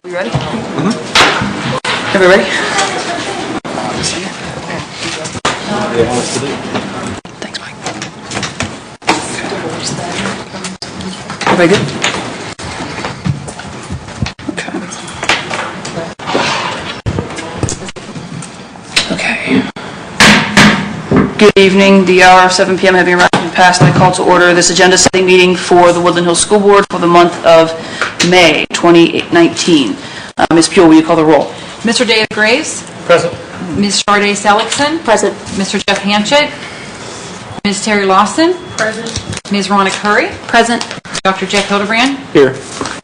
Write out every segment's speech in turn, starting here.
We ready? Everybody ready? Thanks, Mike. Everybody good? Okay. Good evening. The hour of 7 p.m. having arrived and passed, I call to order this agenda-setting meeting for the Woodland Hills School Board for the month of May 2019. Ms. Pule, will you call the roll? Mr. David Graves? Present. Ms. Sharday Seligson? Present. Mr. Jeff Hanchett? Ms. Terry Lawson? Present. Ms. Rhonda Curry? Present. Dr. Jeff Hildebrand? Here.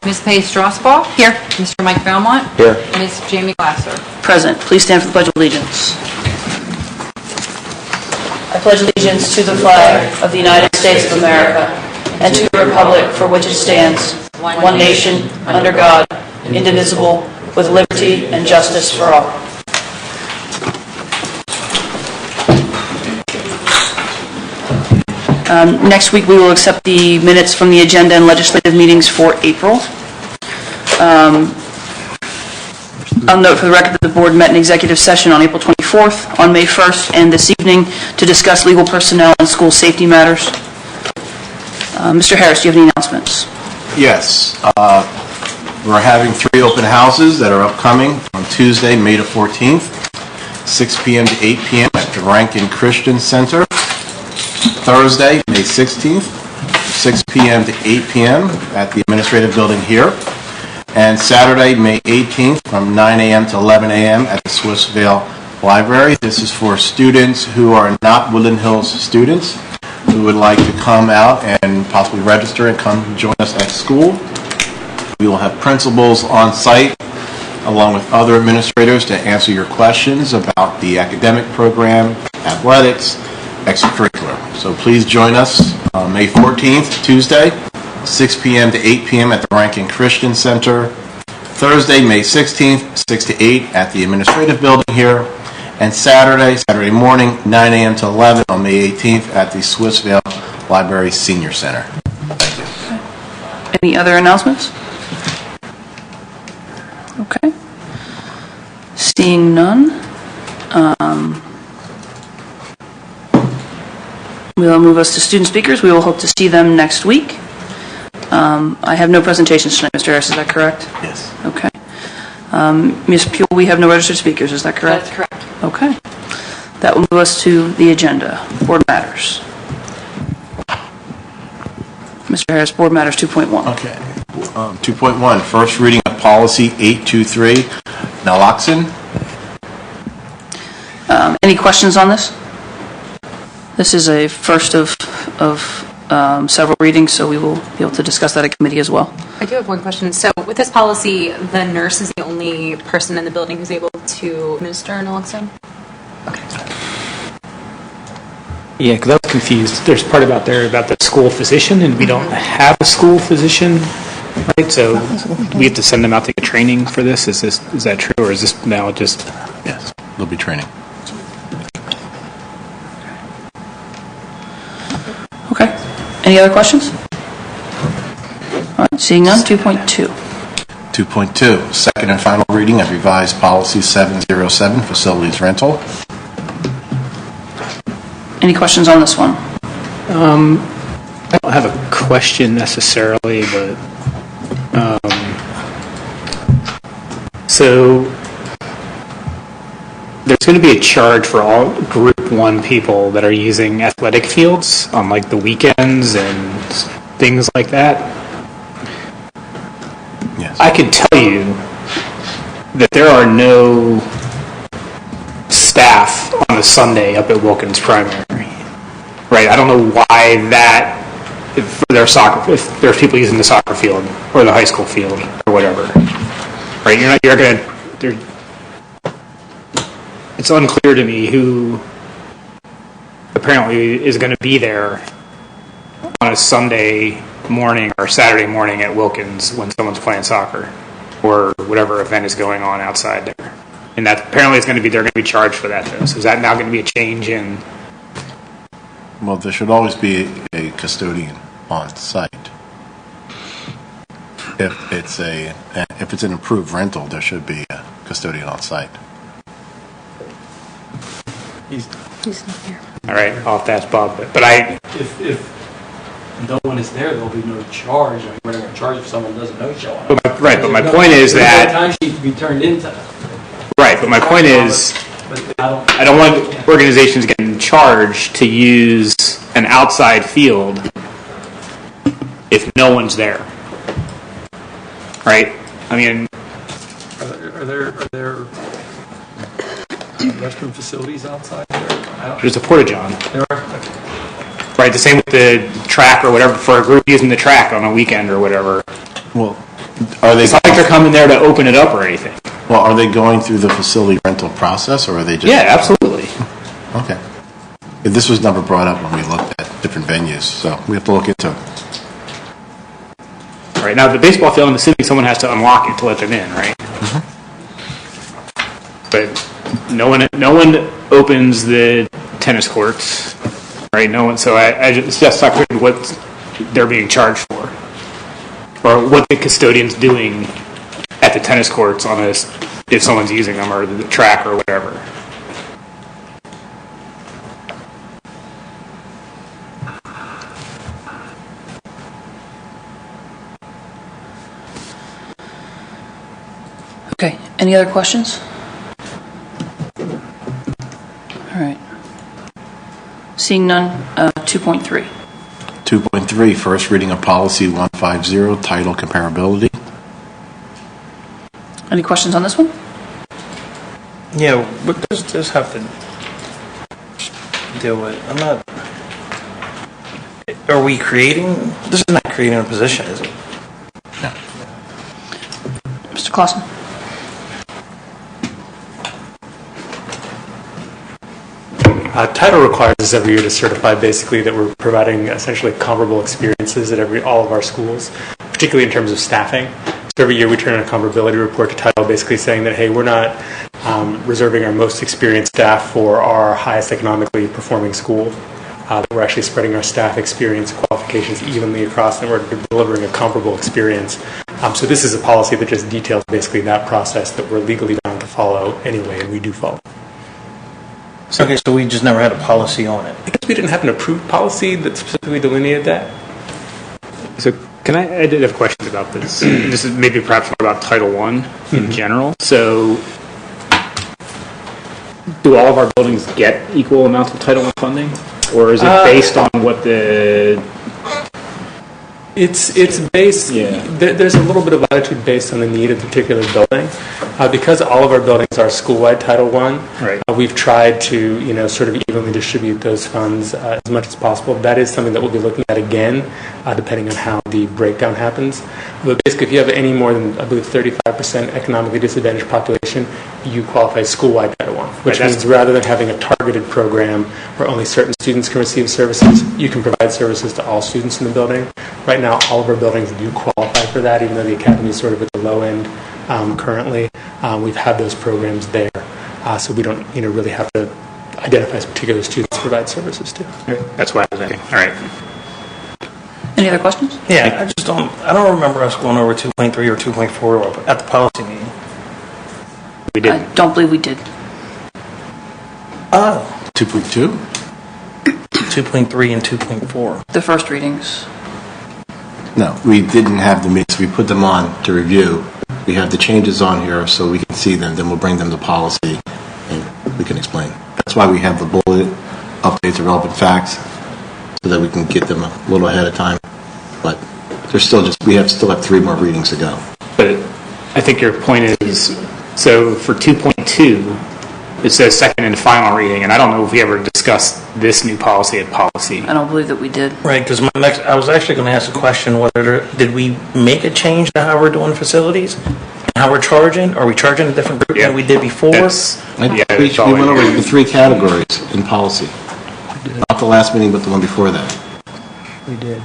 Ms. Paige Strasbaugh? Here. Mr. Mike Belmont? Here. Ms. Jamie Glasser? Present. Please stand for the Pledge of Allegiance. I pledge allegiance to the flag of the United States of America and to the republic for which it stands, one nation, under God, indivisible, with liberty and justice for all. Next week we will accept the minutes from the agenda and legislative meetings for April. I'll note for the record that the board met in executive session on April 24th, on May 1st, and this evening to discuss legal personnel and school safety matters. Mr. Harris, do you have any announcements? Yes. We're having 3 open houses that are upcoming on Tuesday, May the 14th, 6 p.m. to 8 p.m. at the Rankin Christian Center. Thursday, May 16th, 6 p.m. to 8 p.m. at the Administrative Building here. And Saturday, May 18th, from 9 a.m. to 11 a.m. at the Swissvale Library. This is for students who are not Woodland Hills students who would like to come out and possibly register and come join us at school. We will have principals on site along with other administrators to answer your questions about the academic program, athletics, extracurricular. So please join us May 14th, Tuesday, 6 p.m. to 8 p.m. at the Rankin Christian Center. Thursday, May 16th, 6 to 8 at the Administrative Building here. And Saturday morning, 9 a.m. to 11 on May 18th at the Swissvale Library Senior Center. Thank you. Any other announcements? Okay. Seeing none. We'll move us to student speakers. We will hope to see them next week. I have no presentations tonight, Mr. Harris, is that correct? Yes. Okay. Ms. Pule, we have no registered speakers, is that correct? That's correct. Okay. That will move us to the agenda. Board matters. Mr. Harris, Board Matters 2.1. Okay. 2.1, first reading of policy 823, naloxone. Any questions on this? This is a first of several readings, so we will be able to discuss that at committee as well. I do have one question. So with this policy, the nurse is the only person in the building who's able to administer naloxone? Okay. Yeah, because I was confused. There's part about there about the school physician, and we don't have a school physician, right? So we have to send them out to get training for this. Is that true, or is this now just? Yes, there'll be training. Okay. Any other questions? All right, seeing none, 2.2. 2.2, second and final reading of revised policy 707, facilities rental. Any questions on this one? I don't have a question necessarily, but so there's going to be a charge for all Group 1 people that are using athletic fields on like the weekends and things like that. Yes. I could tell you that there are no staff on a Sunday up at Wilkins Primary. Right? I don't know why that, if there's people using the soccer field or the high school field or whatever. Right? You're going to, it's unclear to me who apparently is going to be there on a Sunday morning or Saturday morning at Wilkins when someone's playing soccer or whatever event is going on outside there. And that apparently is going to be, they're going to be charged for that though. So is that now going to be a change in? Well, there should always be a custodian on site. If it's an If it's an approved rental, there should be a custodian on site. He's not here. All right, I'll have to ask Bob, but I, If no one is there, there'll be no charge. I mean, we're not going to charge if someone doesn't know showing up. right, but my point is There's that, no timesheet to be turned into. right, but my point is, But I don't want organizations getting charged to use an outside field if no one's there. Right? I mean, Are there restroom facilities outside there? there's a porta-john. There are. Right, the same with the track or whatever, for a group using the track on a weekend or whatever. Well, are they? It's not like they're coming there to open it up or anything. Well, are they going through the facility rental process, or are they just? Yeah, absolutely. Okay. This was never brought up when we looked at different venues, so we have to look into it. Right, now the baseball field, I'm assuming someone has to unlock it to let them in, right? But no one opens the tennis courts, right? No one. So it's just not clear what they're being charged for, or what the custodian's doing at the tennis courts on this, if someone's using them, or the track or whatever. Okay, any other questions? All right. Seeing none, 2.3. 2.3, first reading of policy 150, title comparability. Any questions on this one? Yeah, what does this have to deal with? I'm not. Are we creating? This is not creating a position, is it? Mr. Clausen? Title requires us every year to certify basically that we're providing essentially comparable experiences at all of our schools, particularly in terms of staffing. So every year we turn in a comparability report to Title basically saying that, hey, we're not reserving our most experienced staff for our highest economically performing school. That we're actually spreading our staff experience qualifications evenly across, and we're delivering a comparable experience. So this is a policy that just details basically that process that we're legally bound to follow anyway, and we do follow. Okay, so we just never had a policy on it. Because we didn't have an approved policy that specifically delineated that. So I did have questions about this. This is maybe perhaps more about Title I in general. So do all of our buildings get equal amounts of Title I funding? Or is it based on what the... It's based, there's a little bit of latitude based on the need of the particular building. Because all of our buildings are school-wide Title I, Right. We've tried to, sort of evenly distribute those funds as much as possible. That is something that we'll be looking at again, depending on how the breakdown happens. But basically, if you have any more than, I believe, 35% economically disadvantaged population, you qualify as school-wide Title I, which means rather than having a targeted program where only certain students can receive services, you can provide services to all students in the building. Right now, all of our buildings do qualify for that, even though the academy is sort of at the low end currently. We've had those programs there, so we don't really have to identify particular students to provide services to. That's why I was asking. All right. Any other questions? Yeah, I don't remember us going over 2.3 or 2.4 at the policy meeting. We I didn't. don't believe we did. Oh, 2.2? 2.3 and 2.4. The first readings. No, we didn't have the minutes. We put them on to review. We have the changes on here so we can see them, then we'll bring them to policy and we can explain. That's why we have the bullet updates of relevant facts so that we can get them a little ahead of time. But there's still still have 3 more readings to go. But I think your point is, so for 2.2, it says second and final reading, and I don't know if we ever discussed this new policy at policy. I don't believe that we did. Right, because I was actually going to ask a question, did we make a change to how we're doing facilities? How we're charging? Are we charging a different group than we did before? We went over the 3 categories in policy. Not the last meeting, but the one before that. We did.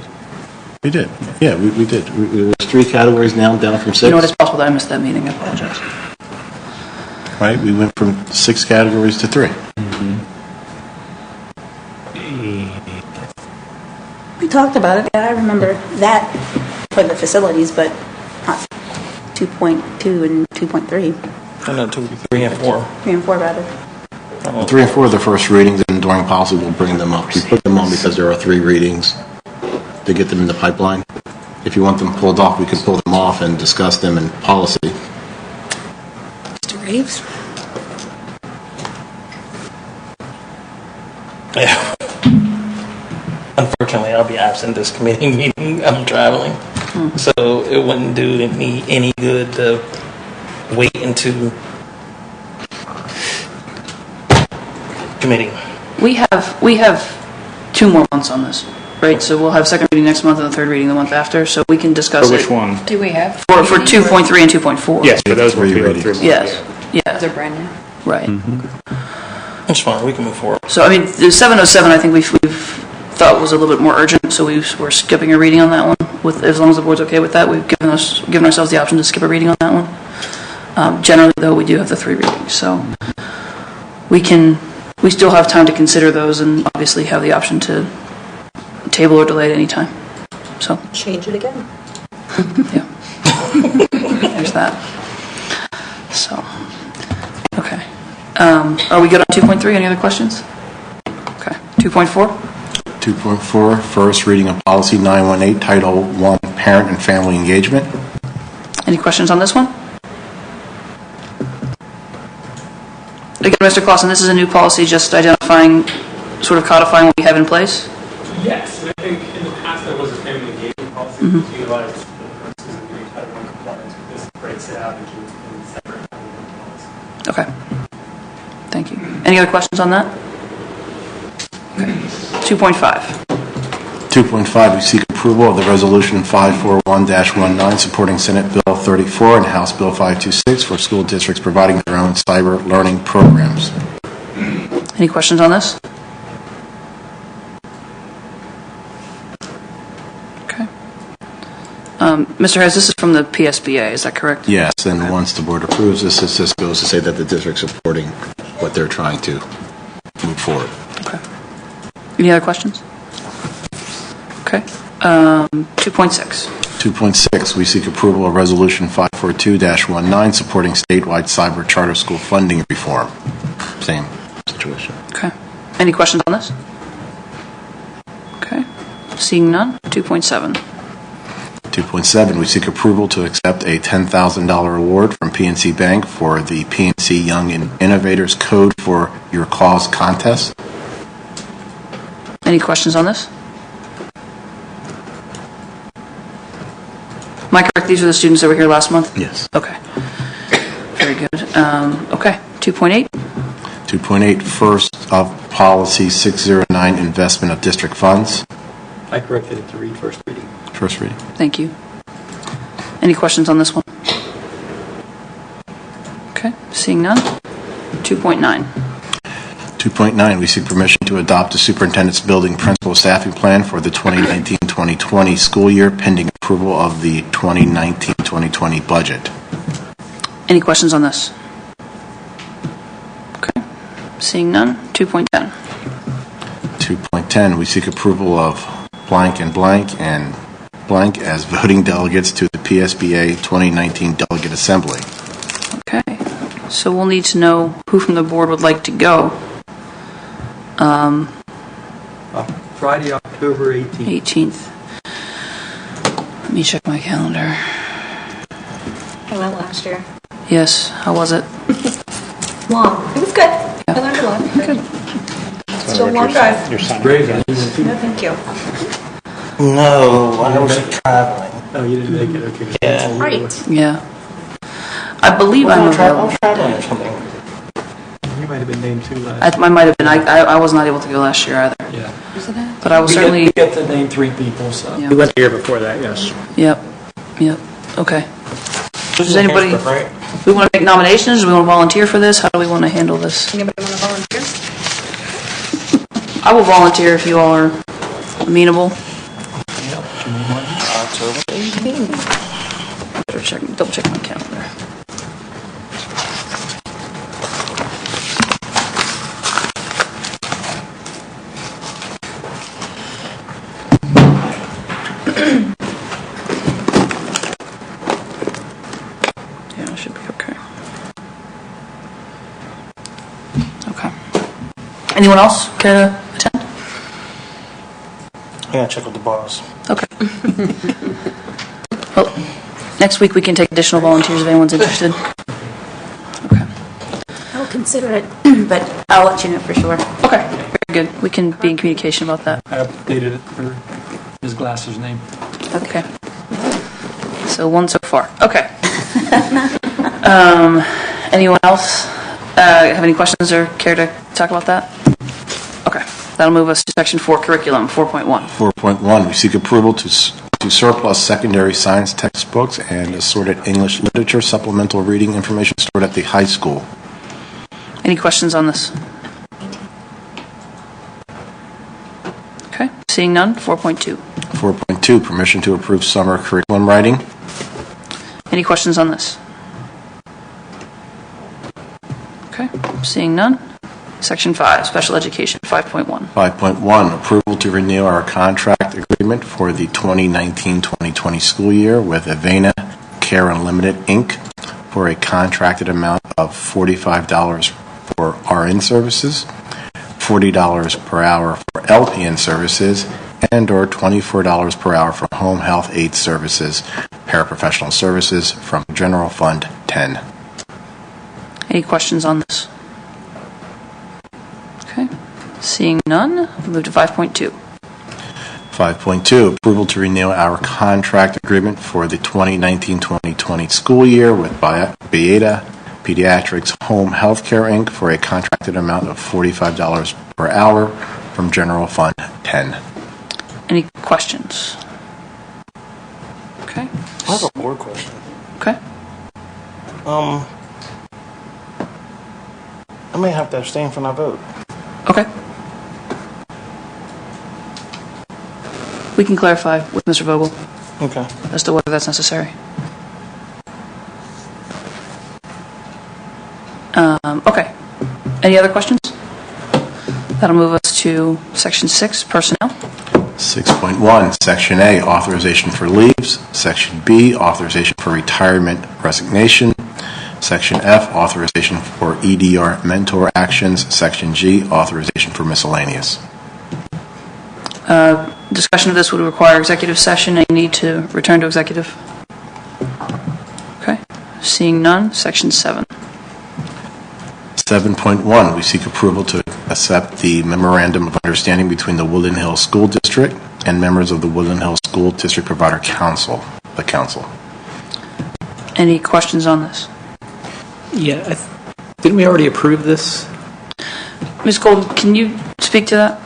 We did. Yeah, we did. There's 3 categories now, down from 6. You know what, it's possible that I missed that meeting. I apologize. Right? We went from 6 categories to 3. We talked about it. Yeah, I remember that for the facilities, but not 2.2 and 2.3. I know 2, 3, and 4. 3 and 4 rather. 3 and 4 are the first readings, and during policy, we'll bring them up. We put them on because there are 3 readings to get them in the pipeline. If you want them pulled off, we can pull them off and discuss them in policy. Mr. Reeves? Yeah. Unfortunately, I'll be absent this committee meeting. I'm traveling. So it wouldn't do me any good to wait into committee. We have 2 more months on this, right? So we'll have second reading next month and the third reading the month after, so we can discuss For it. which one? Do we have? For 2.3 and 2.4. Yes, but those will be Ready. through. Yes, yeah, They're brand new. right. It's fine. We can move forward. So, I mean, the 707, I think we've thought was a little bit more urgent, so we're skipping a reading on that one. With, as long as the board's okay with that, we've given ourselves the option to skip a reading on that one. Generally, though, we do have the 3 readings, so we still have time to consider those and obviously have the option to table or delay at any time. So, Change it again. yeah. There's that. So, okay. Are we good on 2.3? Any other questions? Okay. 2.4? 2.4, first reading of policy 918, Title I, Parent and Family Engagement. Any questions on this one? Again, Mr. Clausen, this is a new policy, just identifying, sort of codifying what we have in place? Yes, and I think in the past there was a family engagement policy that was utilized for the purposes of doing Title I compliance, but this breaks it out into separate Title I policy. Okay. Thank you. Any other questions on that? Okay. 2.5. 2.5, we seek approval of the Resolution 541-19 supporting Senate Bill 34 and House Bill 526 for school districts providing their own cyber learning programs. Any questions on this? Okay. Mr. Harris, this is from the PSBA, is that correct? Yes, and once the board approves this, it just goes to say that the district's supporting what they're trying to move forward. Okay. Any other questions? Okay. 2.6. 2.6, we seek approval of Resolution 542-19 supporting statewide cyber charter school funding reform. Same situation. Okay. Any questions on this? Okay. Seeing none. 2.7. 2.7, we seek approval to accept a $10,000 award from PNC Bank for the PNC Young Innovators Code for Your Cause contest. Any questions on this? Am I correct? These are the students that were here last month? Yes. Okay. Very good. Okay. 2.8. 2.8, first of policy 609, investment of district funds. I corrected it to read first reading. First reading. Thank you. Any questions on this one? Okay. Seeing none. 2.9. 2.9, we seek permission to adopt the superintendent's building principal staffing plan for the 2019-2020 school year pending approval of the 2019-2020 budget. Any questions on this? Okay. Seeing none. 2.10. 2.10, we seek approval of blank and blank as voting delegates to the PSBA 2019 Delegate Assembly. Okay. So we'll need to know who from the board would like to go. Friday, October 18th. 18th. Let me check my calendar. I went last year. Yes. How was it? Long. It was good. I learned a lot. Good. Still a long drive. Great. No, thank you. No, I was traveling. Oh, you didn't make it, okay. Yeah. Right. Yeah. I believe I'm I'm available. traveling or something. You might have been named too last. I might have been. I was not able to go last year either. Yeah. But I will certainly. We get to name 3 people, so. Yeah. We went the year before that, yes. Yep. Yep. Okay. Does anybody- Right? We want to make nominations? Do we want to volunteer for this? How do we want to handle this? Anybody want to volunteer? I will volunteer if you all are amenable. October 18th. Better double check my calendar. Yeah, it should be okay. Okay. Anyone else care to attend? I gotta check with the boss. Okay. Well, next week we can take additional volunteers if anyone's interested. Okay. I'll consider it, but I'll let you know for sure. Okay, very good. We can be in communication about that. I updated it for Ms. Glasser's name. Okay. So one so far. Okay. Anyone else have any questions or care to talk about that? Okay. That'll move us to section 4, curriculum, 4.1. 4.1, we seek approval to surplus secondary science textbooks and assorted English literature supplemental reading information stored at the high school. Any questions on this? Okay. Seeing none, 4.2. 4.2, permission to approve summer curriculum writing. Any questions on this? Okay. Seeing none. Section 5, special education, 5.1. 5.1, approval to renew our contract agreement for the 2019-2020 school year with Avena Care Unlimited, Inc. for a contracted amount of $45 for RN services, $40 per hour for LPN services, and or $24 per hour for home health aid services, paraprofessional services from General Fund 10. Any questions on this? Okay. Seeing none, we'll move to 5.2. 5.2, approval to renew our contract agreement for the 2019-2020 school year with Beata Pediatrics Home Healthcare, Inc. for a contracted amount of $45 per hour from General Fund 10. Any questions? Okay. I have a board question. Okay. I may have to abstain from my vote. Okay. We can clarify with Mr. Vogel Okay. as to whether that's necessary. Okay. Any other questions? That'll move us to section 6, personnel. 6.1, Section A, authorization for leaves. Section B, authorization for retirement resignation. Section F, authorization for EDR mentor actions. Section G, authorization for miscellaneous. Discussion of this would require executive session. Any need to return to executive? Okay. Seeing none, section 7. 7.1, we seek approval to accept the memorandum of understanding between the Woodland Hills School District and members of the Woodland Hills School District Provider Council, the council. Any questions on this? Yeah, didn't we already approve this? Ms. Gold, can you speak to that?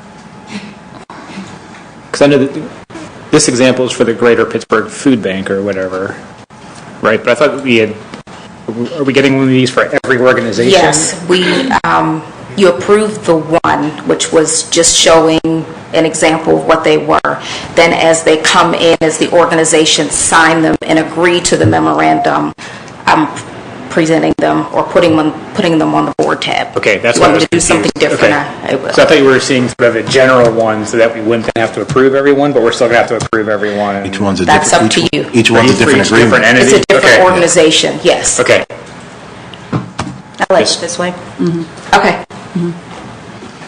Because I know that this example is for the Greater Pittsburgh Food Bank or whatever, right? But I thought we had, are we getting one of these for every organization? Yes, you approved the one, which was just showing an example of what they were. Then as they come in, as the organization sign them and agree to the memorandum, I'm presenting them or putting them on the board tab. Okay, that's you what I want was me to do something confused. different. Okay. I will. So I thought you were seeing sort of a general one so that we wouldn't have to approve everyone, but we're still going to have to approve everyone. Each one's a That's different, up to you. Each one's a For different each agreement. different entity? It's a different Okay. organization, yes. Okay. I like it this way. Okay.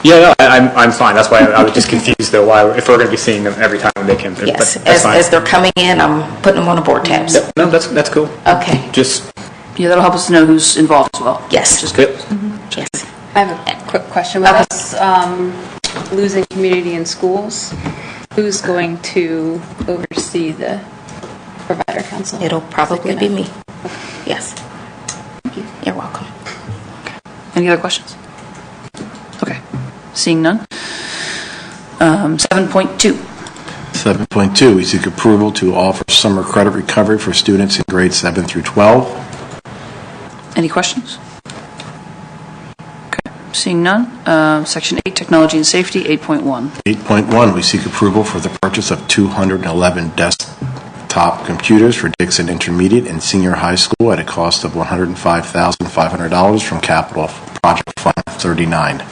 Yeah, no, I'm fine. That's why I was just confused though. Why, if we're going to be seeing them every time they can. Yes, but that's fine. as they're coming in, I'm putting them on the board tabs. Yep, no, that's cool. Okay, Just Yeah, that'll help us to know who's involved as well. yes, good. yes. I have a quick question. With us losing community in schools, who's going to oversee the provider council? It'll probably be me. Yes. You're welcome. Any other questions? Okay. Seeing none. 7.2. 7.2, we seek approval to offer summer credit recovery for students in grades 7 through 12. Any questions? Okay. Seeing none. Section 8, technology and safety, 8.1. 8.1, we seek approval for the purchase of 211 desktop computers for Dixon Intermediate and Senior High School at a cost of $105,500 from Capital Project Fund 39.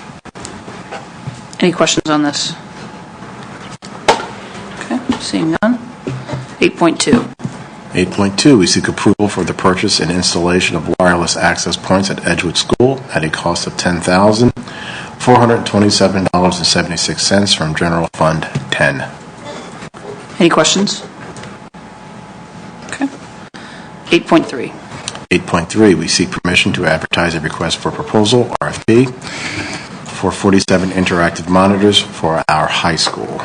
Any questions on this? Okay. Seeing none. 8.2. 8.2, we seek approval for the purchase and installation of wireless access points at Edgewood School at a cost of $10,427.76 from General Fund 10. Any questions? Okay. 8.3. 8.3, we seek permission to advertise a request for proposal, RFP, for 47 interactive monitors for our high school.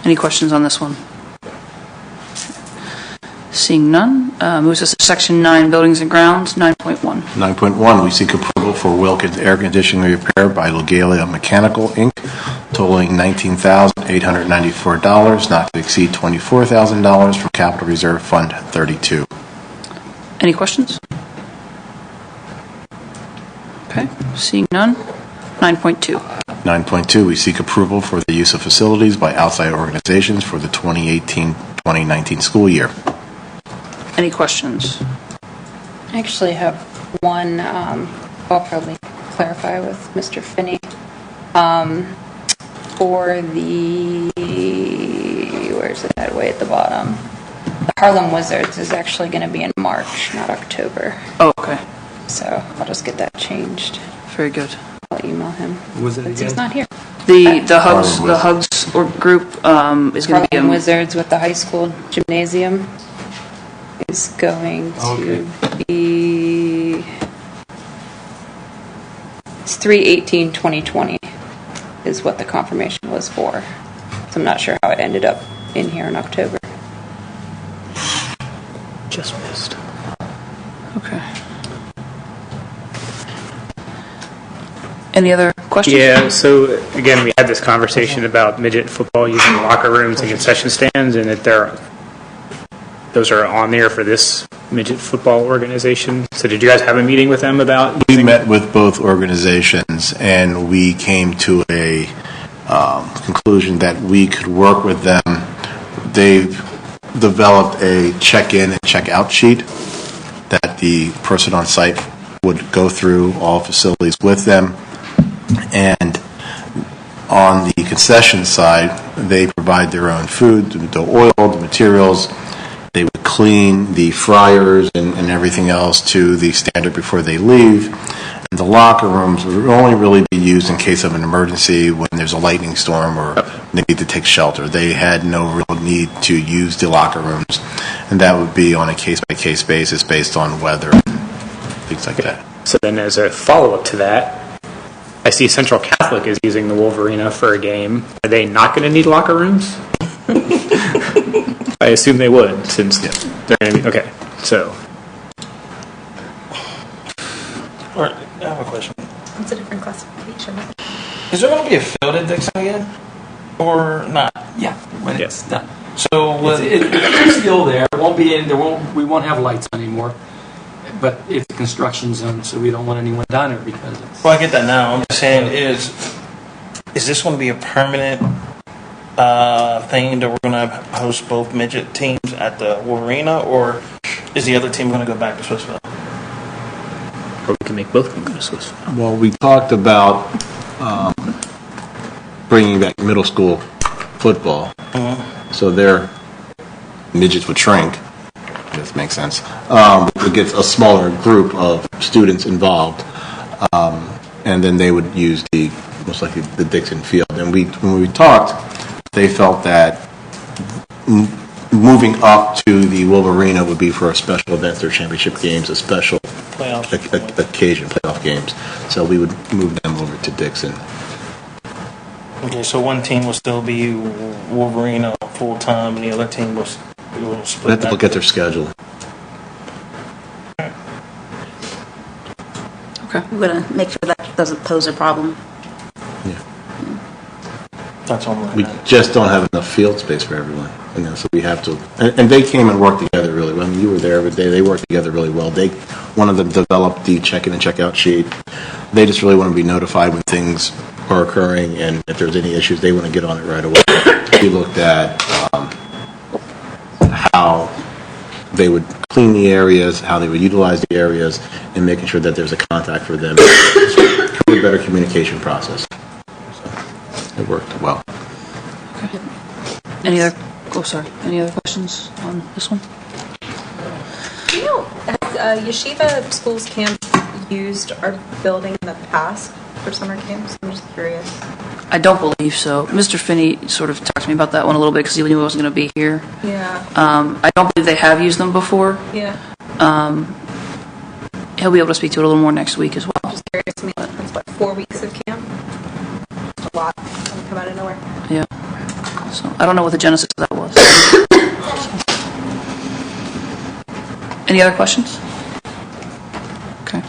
Any questions on this one? Seeing none, moves us to Section 9, Buildings and Grounds, 9.1. 9.1, we seek approval for Wilkins air conditioning repair by Legalia Mechanical, Inc., totaling $19,894, not to exceed $24,000 from Capital Reserve Fund 32. Any questions? Okay, seeing none, 9.2. 9.2, we seek approval for the use of facilities by outside organizations for the 2018-2019 school year. Any questions? I actually have one, I'll probably clarify with Mr. Finney. For the, where's it at, way at the bottom? The Harlem Wizards is actually going to be in March, not October. Oh, okay. So I'll just get that changed. Very good. I'll email him. Was it Since again? he's not here. The Hugs or group is going to be Harlem Wizards with the high school gymnasium is going to be, it's 3/18/2020 is what the confirmation was for. So I'm not sure how it ended up in here in October. just missed. Okay. Any other questions? Yeah, so again, we had this conversation about midget football using locker rooms and concession stands, and that those are on there for this midget football organization. So did you guys have a meeting with them about? We met with both organizations, and we came to a conclusion that we could work with them. They've developed a check-in and check-out sheet that the person on site would go through all facilities with them. And on the concession side, they provide their own food, the oil, the materials. They would clean the fryers and everything else to the standard before they leave. And the locker rooms would only really be used in case of an emergency, when there's a lightning storm or they need to take shelter. They had no real need to use the locker rooms, and that would be on a case-by-case basis based on weather and things like that. So then as a follow-up to that, I see Central Catholic is using the Wolverina for a game. Are they not going to need locker rooms? I assume they would, since they're going to be, okay, so. All right, I have a question. It's a different classification. Is there going to be a field at Dixon again? Or not? Yeah, when it's done. So, It's still there. It won't be in, we won't have lights anymore. But it's a construction zone, so we don't want anyone down there because it's... well, I get that now. I'm just saying, is this going to be a permanent thing that we're going to host both midget teams at the Wolverina, or is the other team going to go back to Swissville? Or we can make both of them go to Swiss. Well, we talked about bringing back middle school football, so their midgets would shrink. This makes sense. It gets a smaller group of students involved, and then they would use most likely the Dixon field. And when we talked, they felt that moving up to the Wolverina would be for a special event, their championship games, a special occasion, playoff games. So we would move them over to Dixon. Okay, so one team will still be Wolverina full time, and the other team will We split. have to look at their schedule. Okay. We're going to make sure that doesn't pose a problem. Yeah. That's all I'm We looking at. just don't have enough field space for everyone, so we have to. And they came and worked together really well. I mean, you were there every day. They worked together really well. One of them developed the check-in and check-out sheet. They just really want to be notified when things are occurring, and if there's any issues, they want to get on it right away. We looked at how they would clean the areas, how they would utilize the areas, and making sure that there's a contact for them. A better communication process. So it worked well. Any other questions on this one? Yeshiva Schools Camp used our building in the past for summer camps? I'm just curious. I don't believe so. Mr. Finney sort of talked to me about that one a little bit because he knew I wasn't going to be here. Yeah. I don't believe they have used them before. Yeah. He'll be able to speak to it a little more next week as well. Just curious. I mean, that's what, 4 weeks of camp? A lot. Doesn't come out of nowhere. Yeah. So I don't know what the genesis of that was. Any other questions? Okay.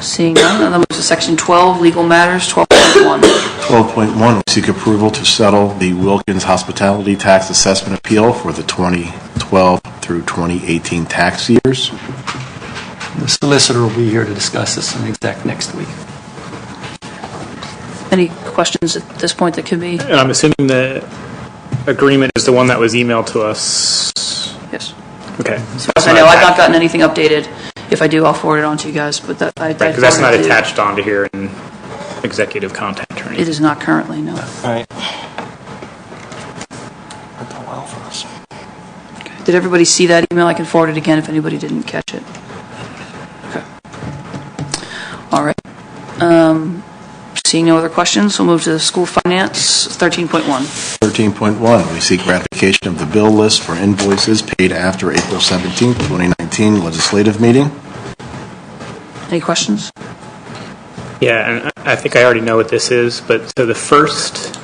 Seeing none, and then move to section 12, legal matters, 12.1. 12.1, we seek approval to settle the Wilkins Hospitality Tax Assessment Appeal for the 2012 through 2018 tax years. The solicitor will be here to discuss this in exec next week. Any questions at this point that could be? And I'm assuming the agreement is the one that was emailed to us. Yes. Okay. I know I've not gotten anything updated. If I do, I'll forward it on to you guys, but that Because that's not attached onto here in executive content or anything. It is not currently, no. All right. Worked out well for us. Did everybody see that email? I can forward it again if anybody didn't catch it. Okay. All right. Seeing no other questions, we'll move to school finance, 13.1. 13.1, we seek ratification of the bill list for invoices paid after April 17, 2019 legislative meeting. Any questions? Yeah, and I think I already know what this is, but so the first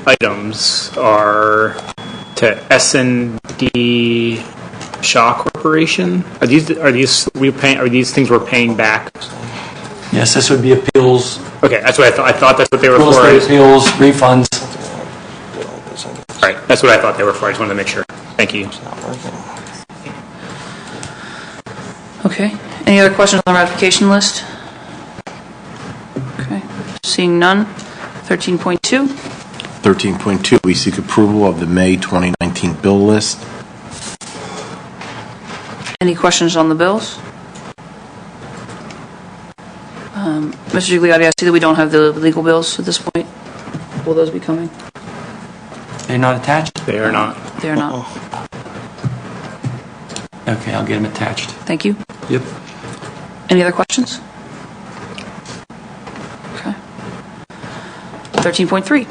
items are to S&D Shaw Corporation. Are these things we're paying back? Yes, this would be appeals, Okay, that's what I thought. I thought that's what they were real for. estate appeals, refunds. Right, that's what I thought they were for. I just wanted to make sure. Thank you. It's not working. Okay. Any other questions on the ratification list? Okay. Seeing none. 13.2. 13.2, we seek approval of the May 2019 bill list. Any questions on the bills? Mr. Gigliotti, I see that we don't have the legal bills at this point. Will those be coming? They're not attached? They are not. They are not. Okay, I'll get them attached. Thank you. Yep. Any other questions? Okay. 13.3.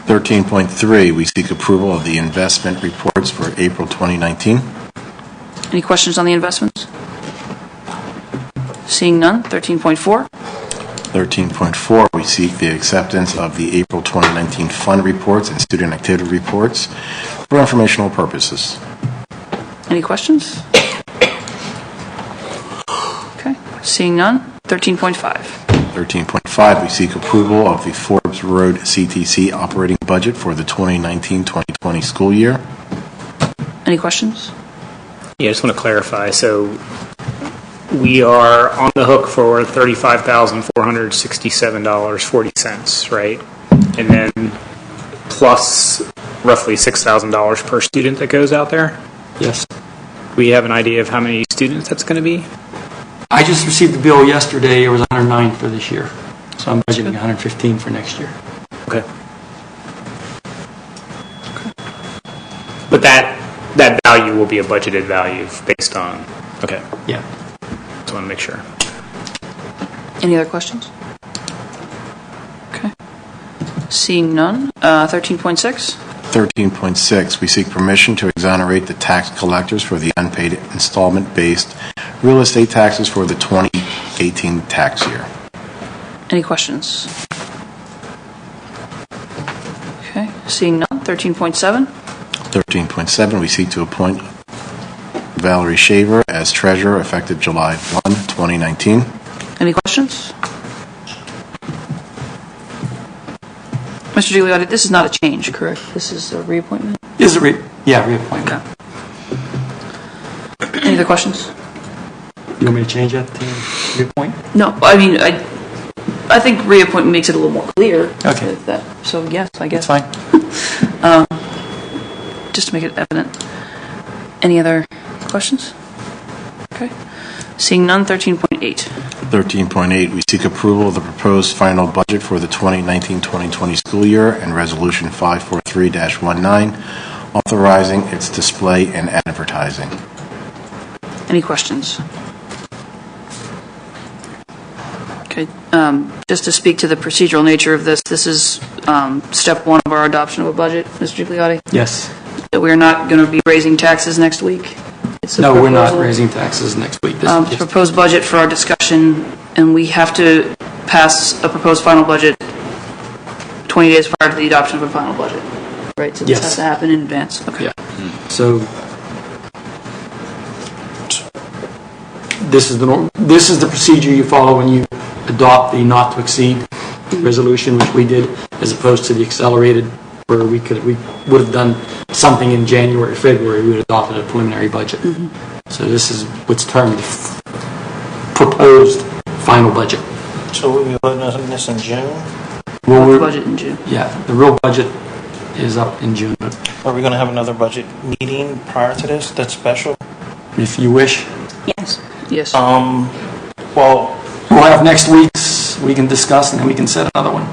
13.3, we seek approval of the investment reports for April 2019. Any questions on the investments? Seeing none. 13.4. 13.4, we seek the acceptance of the April 2019 fund reports and student activity reports for informational purposes. Any questions? Okay. Seeing none. 13.5. 13.5, we seek approval of the Forbes Road CTC operating budget for the 2019-2020 school year. Any questions? Yeah, I just want to clarify. So we are on the hook for $35,467.40, right? And then plus roughly $6,000 per student that goes out there. Yes. We have an idea of how many students that's going to be? I just received the bill yesterday. It was 109 for this year. So I'm budgeting 115 for next year. Okay. But that value will be a budgeted value based on, okay. Yeah. Just want to make sure. Any other questions? Okay. Seeing none. 13.6. 13.6, we seek permission to exonerate the tax collectors for the unpaid installment-based real estate taxes for the 2018 tax year. Any questions? Okay. Seeing none. 13.7. 13.7, we seek to appoint Valerie Shaver as treasurer effective July 1, 2019. Any questions? Mr. Gigliotti, this is not a change, correct? This is a reappointment? Is it reappointment. Okay. Any other questions? You want me to change that to reappoint? No, I mean, I think reappointment makes it a little more clear. Okay. So yes, I guess. That's fine. Just to make it evident. Any other questions? Okay. Seeing none, 13.8. 13.8, we seek approval of the proposed final budget for the 2019-2020 school year and Resolution 543-19, authorizing its display and advertising. Any questions? Okay, just to speak to the procedural nature of this, this is step one of our adoption of a budget, Mr. Gigliotti. Yes. That we're not going to be raising taxes next week. It's a No, we're not proposal. raising taxes next week. This is It's a just- proposed budget for our discussion, and we have to pass a proposed final budget 20 days prior to the adoption of a final budget, right? So this Yes. has to happen in advance. Okay. Yeah. So this is the procedure you follow when you adopt the not to exceed resolution, which we did, as opposed to the accelerated, where we would have done something in January, February, we would have adopted a preliminary budget. So this is what's termed proposed final budget. So we'll be voting on this in June? Well, we're- Budget in June. Yeah, the real budget is up in June, but Are we going to have another budget meeting prior to this that's special? if you wish, Yes. Yes. Well, we'll have next week's, we can discuss, and then we can set another one.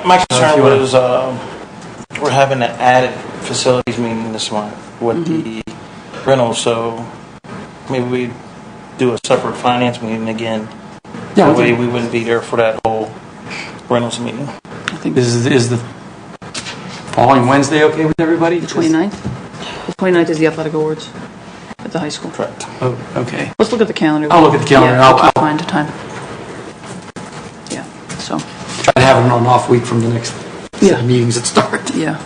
my if concern you wanna- was we're having an added facilities meeting this month with the rentals, so maybe we do a separate finance meeting again. Yeah, That way we wouldn't be there for that whole reynolds meeting. I think Is the following Wednesday okay with everybody? the 29th? The 29th is the athletic awards at the high school. Correct. Oh, okay. Let's look at the calendar. I'll look at the calendar. Yeah, I'll- we can find a time. Yeah, so, Try to have it on an off week from the next set of meetings that start. yeah.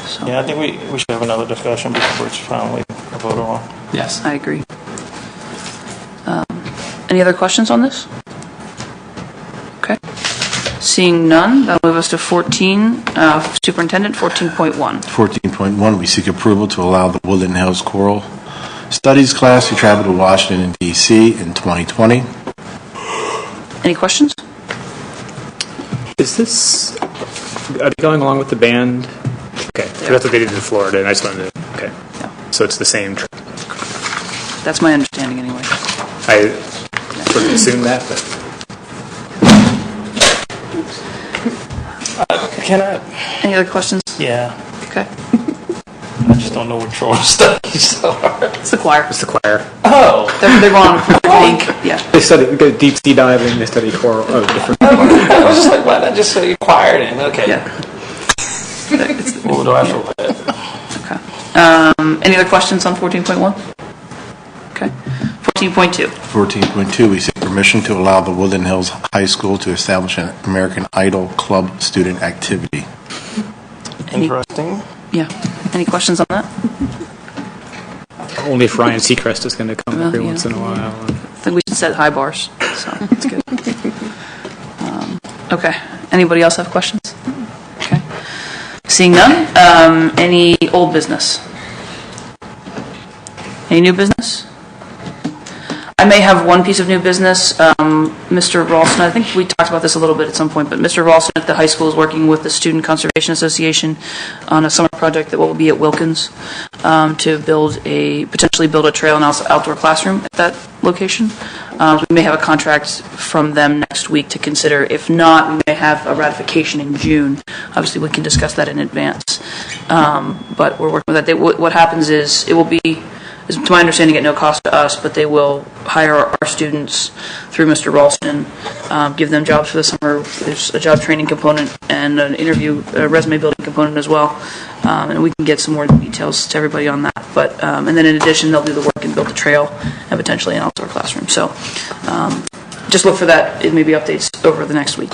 So, Yeah, I think we should have another discussion before it's finally voted on. Yes. I agree. Any other questions on this? Okay. Seeing none, that'll move us to 14, Superintendent, 14.1. 14.1, we seek approval to allow the Woodland Hills Choral Studies class to travel to Washington, D.C. in 2020. Any questions? Is this, are they going along with the band? Okay, so that's what they did in Florida, and I just wanted to, okay. Yeah. So it's the same, That's my understanding anyway. I sort of assumed that, but. Can I? Any other questions? Yeah. Okay. I just don't know what choral studies are. It's the choir. It's the choir. Oh. They're going on, yeah. They study, go deep sea diving, they study choral, different. I was just like, why not just say choir then? Okay. Yeah. What do I feel like? Okay. Any other questions on 14.1? Okay. 14.2. 14.2, we seek permission to allow the Woodland Hills High School to establish an American Idol Club student activity. Interesting. Yeah. Any questions on that? Only if Ryan Seacrest is going to come Well, every yeah. once in a while. I think we should set high bars, so that's good. Okay. Anybody else have questions? Okay. Seeing none, any old business? Any new business? I may have one piece of new business. Mr. Ralston, I think we talked about this a little bit at some point, but Mr. Ralston at the high school is working with the Student Conservation Association on a summer project that will be at Wilkins to potentially build a trail and outdoor classroom at that location. We may have a contract from them next week to consider. If not, we may have a ratification in June. Obviously, we can discuss that in advance. But we're working with that. What happens is it will be, to my understanding, at no cost to us, but they will hire our students through Mr. Ralston, give them jobs for the summer. There's a job training component and an interview, resume building component as well. And we can get some more details to everybody on that. But and then in addition, they'll do the work and build the trail and potentially an outdoor classroom. So just look for that. It may be updates over the next week.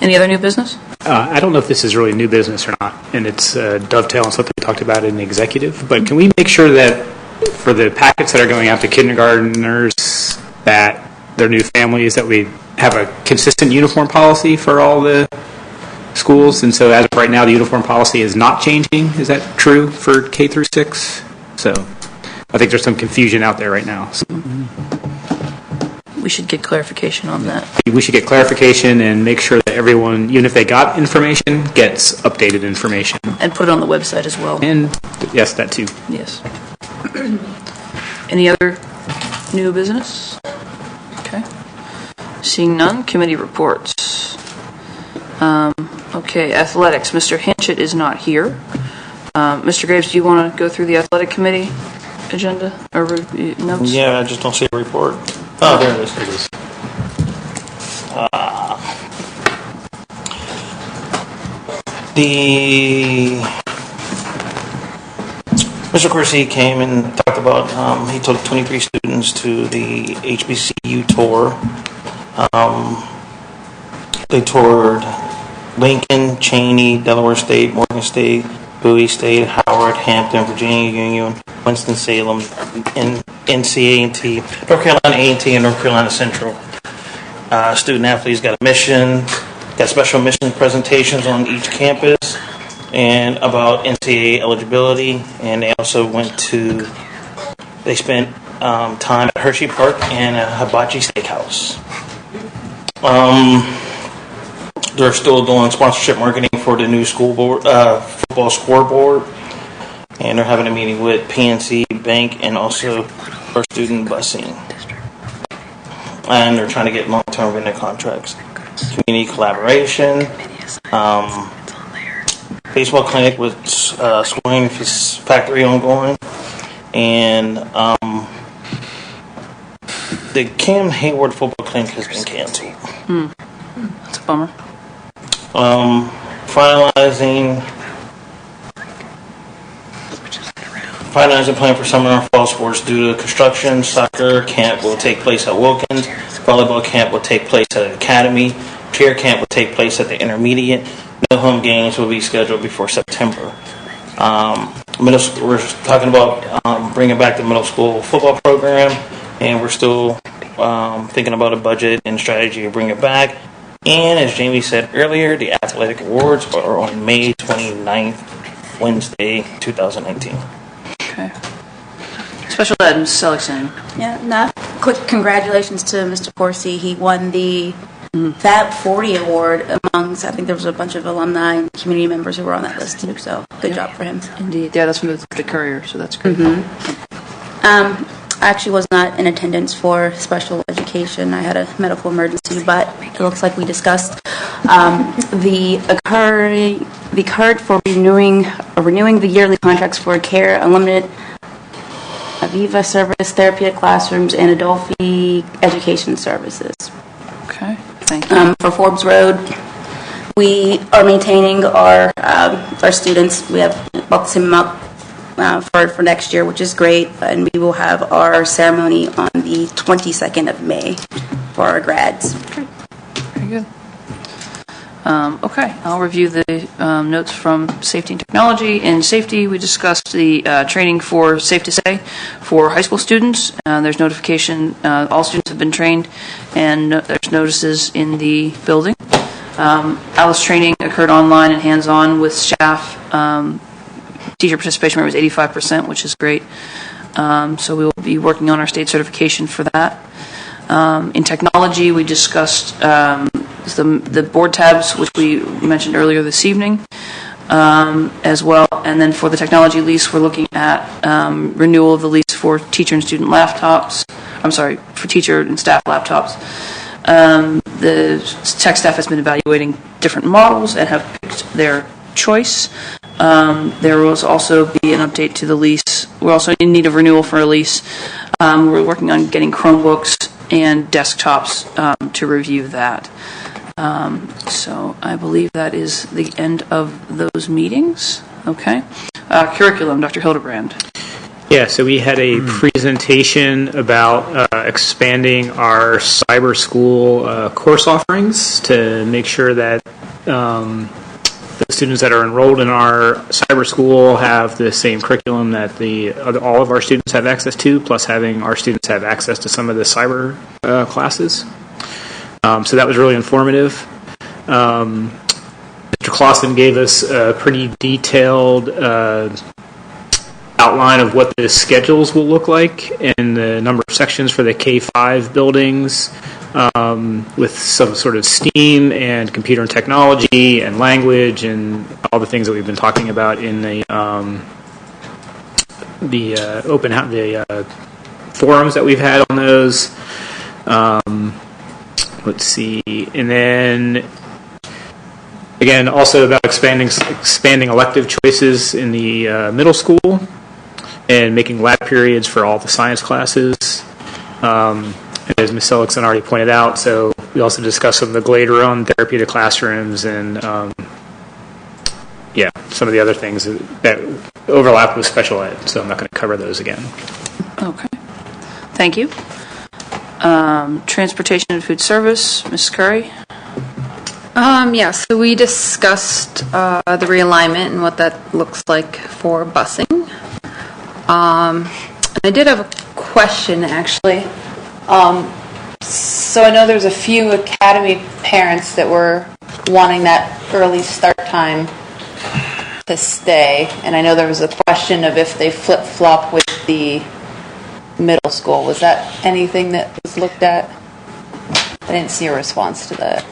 Any other new business? I don't know if this is really new business or not, and it's dovetail on something we talked about in executive, but can we make sure that for the packets that are going out to kindergartners, that their new families, that we have a consistent uniform policy for all the schools? And so as of right now, the uniform policy is not changing. Is that true for K through 6? So I think there's some confusion out there right now. So We should get clarification on that. we should get clarification and make sure that everyone, even if they got information, gets updated information. And put it on the website as well. And yes, that too. Yes. Any other new business? Okay. Seeing none, committee reports. Okay, athletics. Mr. Hanchett is not here. Mr. Graves, do you want to go through the athletic committee agenda or notes? Yeah, I just don't see a report. Oh, there it is. Mr. Corsi came and talked about, he took 23 students to the HBCU tour. They toured Lincoln, Cheney, Delaware State, Morgan State, Bowie State, Howard, Hampton, Virginia Union, Winston-Salem, NC A&T, North Carolina A&T, and North Carolina Central. Student athletes got a mission, got special mission presentations on each campus, and about NCAA eligibility, and they also they spent time at Hershey Park and Hibachi Steakhouse. They're still doing sponsorship marketing for the new football scoreboard, and they're having a meeting with PNC Bank and also for student busing. And they're trying to get long-term vendor contracts. Community collaboration. Baseball clinic with Scoring Factory ongoing. And the Cam Hayward football clinic has been canceled. That's a bummer. Finalizing plan for summer and fall sports due to construction. Soccer camp will take place at Wilkins. Volleyball camp will take place at the Academy. Cheer camp will take place at the Intermediate. No home games will be scheduled before September. We're talking about bringing back the middle school football program, and we're still thinking about a budget and strategy to bring it back. And as Jamie said earlier, the athletic awards are on May 29th, Wednesday, 2019. Okay. Special ed, Ms. Seligson. Yeah, quick congratulations to Mr. Corsi. He won the Fab 40 award amongst, I think there was a bunch of alumni and community members who were on that list too, so good job for him. Indeed. Yeah, that's from the Courier, so that's great. I actually was not in attendance for special education. I had a medical emergency, but it looks like we discussed the card for renewing the yearly contracts for Care Unlimited, Aviva Service, Therapeutic Classrooms, and Adolphi Education Services. Okay, thank you. For Forbes Road, we are maintaining our students. We have about the same amount for next year, which is great, and we will have our ceremony on the 22nd of May for our grads. Very good. Okay, I'll review the notes from Safety and Technology. In safety, we discussed the training for Safe to Say for high school students. There's notification, all students have been trained, and there's notices in the building. Alice training occurred online and hands-on with staff. Teacher participation rate was 85%, which is great. So we will be working on our state certification for that. In technology, we discussed the board tabs, which we mentioned earlier this evening, as well. And then for the technology lease, we're looking at renewal of the lease for teacher and student laptops. I'm sorry, for teacher and staff laptops. The tech staff has been evaluating different models and have picked their choice. There will also be an update to the lease. We're also in need of renewal for a lease. We're working on getting Chromebooks and desktops to review that. So I believe that is the end of those meetings. Okay. Curriculum, Dr. Hildebrand. Yeah, so we had a presentation about expanding our cyber school course offerings to make sure that the students that are enrolled in our cyber school have the same curriculum that all of our students have access to, plus having our students have access to some of the cyber classes. So that was really informative. Mr. Clausen gave us a pretty detailed outline of what the schedules will look like and the number of sections for the K-5 buildings, with some sort of STEAM and computer and technology and language and all the things that we've been talking about in the forums that we've had on those. Let's see, and then again, also about expanding elective choices in the middle school. and making lab periods for all the science classes. And as Ms. Seligson already pointed out, so we also discussed some of the Glader-owned therapeutic classrooms and, some of the other things that overlap with special ed, so I'm not going to cover those again. Okay. Thank you. Transportation and food service, Mrs. Curry? Yeah, so we discussed the realignment and what that looks like for busing. And I did have a question, actually. So I know there's a few academy parents that were wanting that early start time to stay, and I know there was a question of if they flip-flop with the middle school. Was that anything that was looked at? I didn't see a response to that.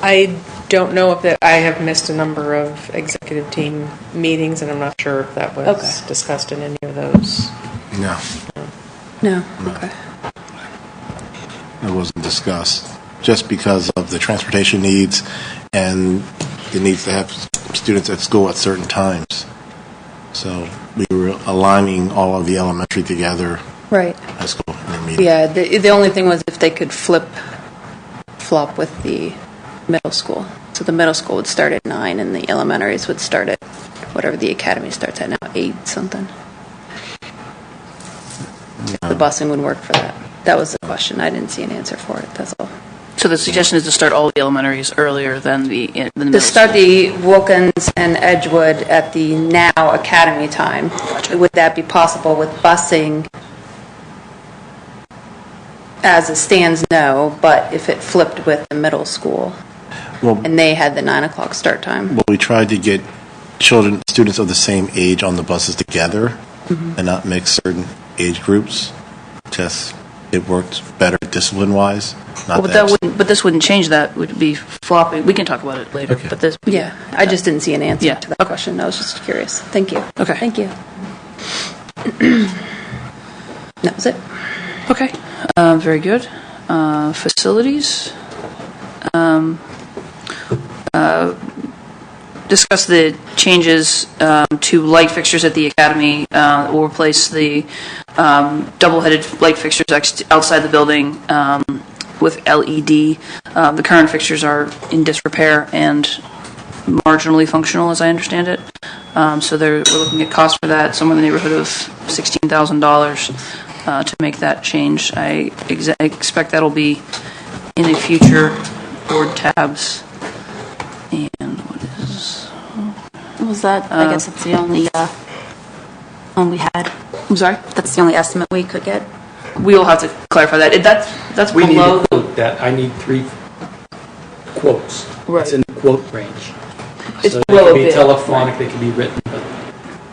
I don't know if that. I have missed a number of executive team meetings, and I'm not sure if that was discussed in any of those. No, No? Okay. it wasn't discussed, just because of the transportation needs and the needs to have students at school at certain times. So we were aligning all of the elementary together, Right. high school, in their meeting. Yeah, the only thing was if they could flip-flop with the middle school. So the middle school would start at 9 and the elementaries would start at whatever the academy starts at now, 8 something. The busing would work for that. That was the question. I didn't see an answer for it, that's all. So the suggestion is to start all the elementaries earlier than the middle To start school. the Wilkins and Edgewood at the now academy time, would that be possible with busing? As it stands, no, but if it flipped with the middle school Well, and they had the 9 o'clock start time. we tried to get students of the same age on the buses together and not mix certain age groups. Just, it worked better discipline-wise. Well, but this wouldn't change that. Would be flopping. We can talk about it later. Okay. But this. Yeah, I just didn't see an answer Yeah, to that okay. question. I was just curious. Thank you. Okay. Thank you. That was it. Okay. Very good. Facilities. Discuss the changes to light fixtures at the academy. We'll replace the double-headed light fixtures outside the building with LED. The current fixtures are in disrepair and marginally functional, as I understand it. So we're looking at costs for that, somewhere in the neighborhood of $16,000 to make that change. I expect that'll be in the future board tabs. And what is... Was that, I guess that's the only one we had. I'm sorry? That's the only estimate we could get. We'll have to clarify that. That's We need below... a quote that, I need 3 quotes. Right. It's in the quote range. It's So below they a can be bid, telephonic, they can be written, but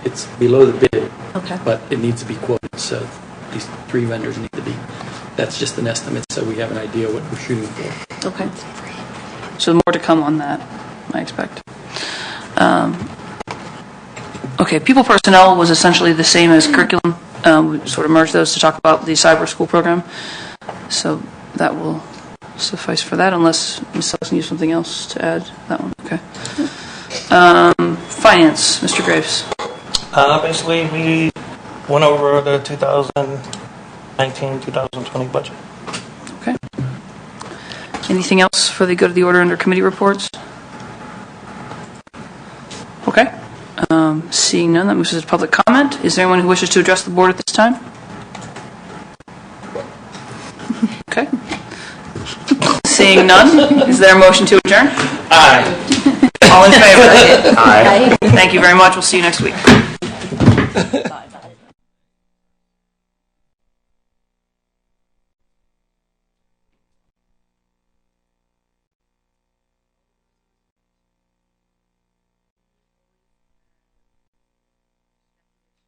it's below the bid. Okay. But it needs to be quoted, so these 3 vendors need to be, that's just an estimate, so we have an idea what we're shooting for. Okay. So more to come on that, I expect. Okay, people personnel was essentially the same as curriculum. We sort of merged those to talk about the cyber school program. So that will suffice for that, unless Ms. Sullivan needs something else to add. That one, okay. Finance, Mr. Graves. Basically, we went over the 2019-2020 budget. Okay. Anything else for the good of the order under committee reports? Okay. Seeing none, that moves to public comment. Is there anyone who wishes to address the board at this time? Okay. Seeing none, is there a motion to adjourn? Aye. All in favor? Aye. Thank you very much. We'll see you next week.